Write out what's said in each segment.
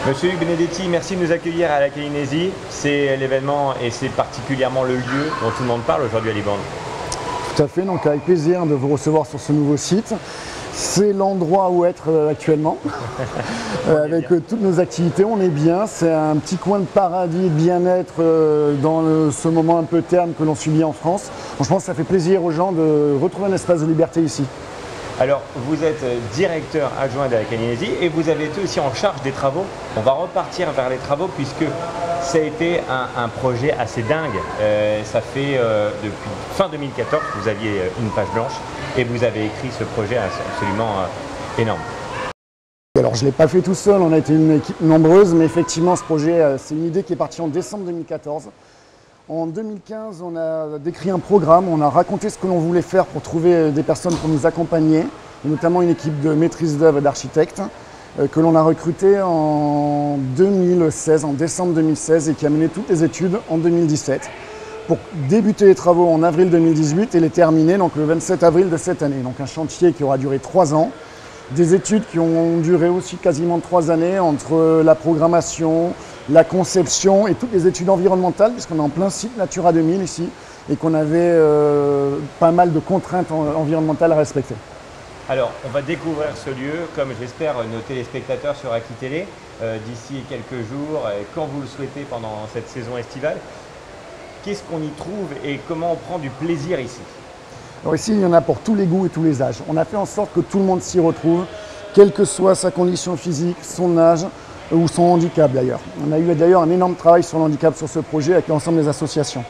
Monsieur Hugues Benedetti, merci de nous accueillir à la Calinésie. C'est l'événement et c'est particulièrement le lieu dont tout le monde parle aujourd'hui à Libourne. Tout à fait, donc avec plaisir de vous recevoir sur ce nouveau site. C'est l'endroit où être actuellement, avec toutes nos activités, on est bien. C'est un petit coin de paradis, de bien-être dans ce moment un peu terne que l'on subit en France. Franchement, ça fait plaisir aux gens de retrouver un espace de liberté ici. Alors, vous êtes directeur adjoint de la Calinésie et vous avez été aussi en charge des travaux. On va repartir vers les travaux puisque ça a été un projet assez dingue. Ça fait depuis fin 2014 que vous aviez une page blanche et vous avez écrit ce projet absolument énorme. Alors, je ne l'ai pas fait tout seul, on a été une équipe nombreuse, mais effectivement, ce projet, c'est une idée qui est partie en décembre 2014. En 2015, on a décrit un programme, on a raconté ce que l'on voulait faire pour trouver des personnes pour nous accompagner, et notamment une équipe de maîtrise d'œuvre et d'architectes que l'on a recruté en 2016, en décembre 2016, et qui a mené toutes les études en 2017 pour débuter les travaux en avril 2018 et les terminer donc, le 27 avril de cette année. Donc un chantier qui aura duré 3 ans, des études qui ont duré aussi quasiment 3 années entre la programmation, la conception et toutes les études environnementales, puisqu'on est en plein site Natura 2000 ici et qu'on avait pas mal de contraintes environnementales à respecter. Alors, on va découvrir ce lieu, comme j'espère nos téléspectateurs sur Aki Télé, d'ici quelques jours, quand vous le souhaitez pendant cette saison estivale. Qu'est-ce qu'on y trouve et comment on prend du plaisir ici? Alors ici, il y en a pour tous les goûts et tous les âges. On a fait en sorte que tout le monde s'y retrouve, quelle que soit sa condition physique, son âge ou son handicap d'ailleurs. On a eu d'ailleurs un énorme travail sur le handicap sur ce projet avec l'ensemble des associations.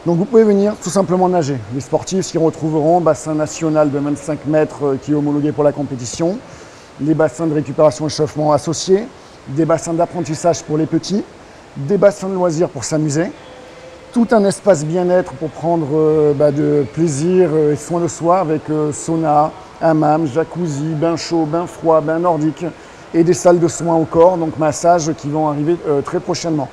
Donc vous pouvez venir tout simplement nager. Les sportifs s'y retrouveront, bassin national de 25 mètres qui est homologué pour la compétition, les bassins de récupération et échauffement associés, des bassins d'apprentissage pour les petits, des bassins de loisirs pour s'amuser, tout un espace bien-être pour prendre de plaisir et soin de soi avec sauna, hammam, jacuzzi, bain chaud, bain froid, bain nordique et des salles de soins au corps, donc massage qui vont arriver très prochainement.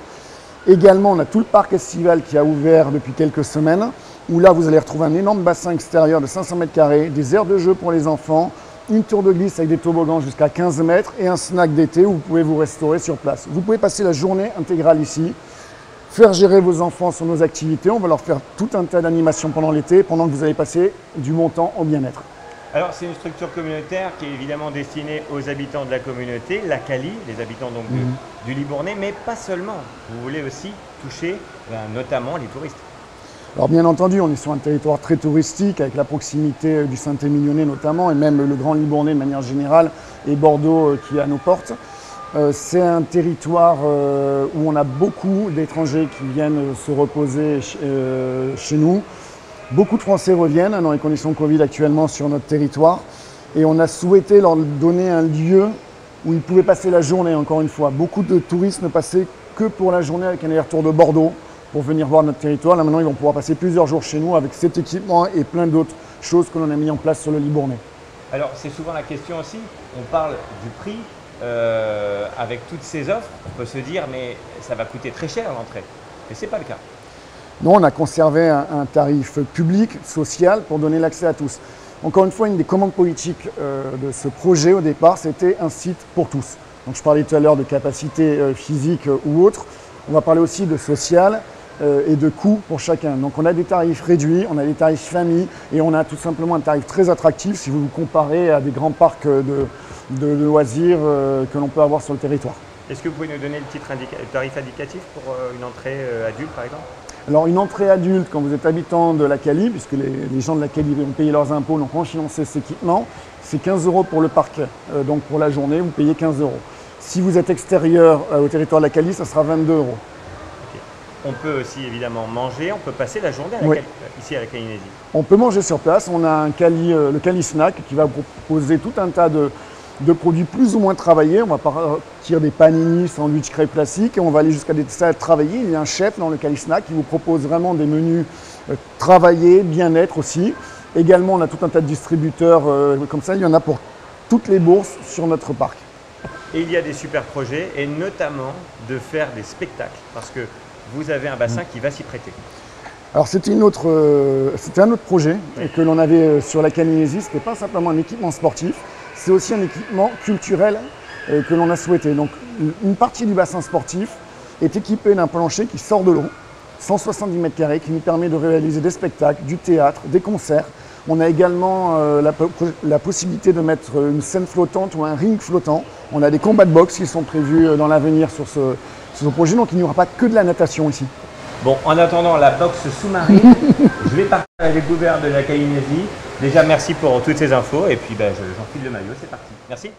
Également, on a tout le parc estival qui a ouvert depuis quelques semaines, où là vous allez retrouver un énorme bassin extérieur de 500 mètres carrés, des aires de jeu pour les enfants, une tour de glisse avec des toboggans jusqu'à 15 mètres et un snack d'été où vous pouvez vous restaurer sur place. Vous pouvez passer la journée intégrale ici, faire gérer vos enfants sur nos activités. On va leur faire tout un tas d'animations pendant l'été, pendant que vous allez passer du bon temps au bien-être. Alors c'est une structure communautaire qui est évidemment destinée aux habitants de la communauté, la Cali, les habitants donc du Libournais, mais pas seulement. Vous voulez aussi toucher notamment les touristes. Alors bien entendu, on est sur un territoire très touristique avec la proximité du Saint-Émilionnais notamment et même le Grand Libournais de manière générale et Bordeaux qui est à nos portes. C'est un territoire où on a beaucoup d'étrangers qui viennent se reposer chez nous. Beaucoup de Français reviennent dans les conditions Covid actuellement sur notre territoire et on a souhaité leur donner un lieu où ils pouvaient passer la journée encore une fois. Beaucoup de touristes ne passaient que pour la journée avec un aller-retour de Bordeaux pour venir voir notre territoire. Là maintenant ils vont pouvoir passer plusieurs jours chez nous avec cet équipement et plein d'autres choses que l'on a mis en place sur le Libournais. Alors c'est souvent la question aussi, on parle du prix. Avec toutes ces offres, on peut se dire mais ça va coûter très cher l'entrée. Mais ce n'est pas le cas. Non, on a conservé un tarif public, social, pour donner l'accès à tous. Encore une fois, une des commandes politiques de ce projet au départ, c'était un site pour tous. Donc je parlais tout à l'heure de capacité physique ou autre. On va parler aussi de social et de coût pour chacun. Donc on a des tarifs réduits, on a des tarifs famille et on a tout simplement un tarif très attractif si vous vous comparez à des grands parcs de loisirs que l'on peut avoir sur le territoire. Est-ce que vous pouvez nous donner le tarif indicatif pour une entrée adulte par exemple? Alors une entrée adulte quand vous êtes habitant de la Cali, puisque les gens de la Cali vont payer leurs impôts, donc en financer cet équipement, c'est 15 € pour le parc. Donc pour la journée, vous payez 15 €. Si vous êtes extérieur au territoire de la Cali, ça sera 22 €. Okay. On peut aussi évidemment manger, on peut passer la journée ici à la Calinésie. On peut manger sur place, on a le Cali Snack qui va vous proposer tout un tas de produits plus ou moins travaillés. On va partir des panini, sandwich crêpes classiques et on va aller jusqu'à des salades travaillées. Il y a un chef dans le Cali Snack qui vous propose vraiment des menus travaillés, bien-être aussi. Également, on a tout un tas de distributeurs comme ça. Il y en a pour toutes les bourses sur notre parc. Et il y a des super projets et notamment de faire des spectacles parce que vous avez un bassin qui va s'y prêter. Alors c'était un autre projet que l'on avait sur la Calinésie. Ce n'était pas simplement un équipement sportif. C'est aussi un équipement culturel que l'on a souhaité. Donc une partie du bassin sportif est équipée d'un plancher qui sort de l'eau, 170 mètres carrés, qui nous permet de réaliser des spectacles, du théâtre, des concerts. On a également la possibilité de mettre une scène flottante ou un ring flottant. On a des combats de boxe qui sont prévus dans l'avenir sur ce projet, donc il n'y aura pas que de la natation ici. Bon, en attendant la boxe sous-marine, je vais partir à la découverte de la Caïnésie. Déjà, merci pour toutes ces infos et puis j'enfile le maillot, c'est parti. Merci.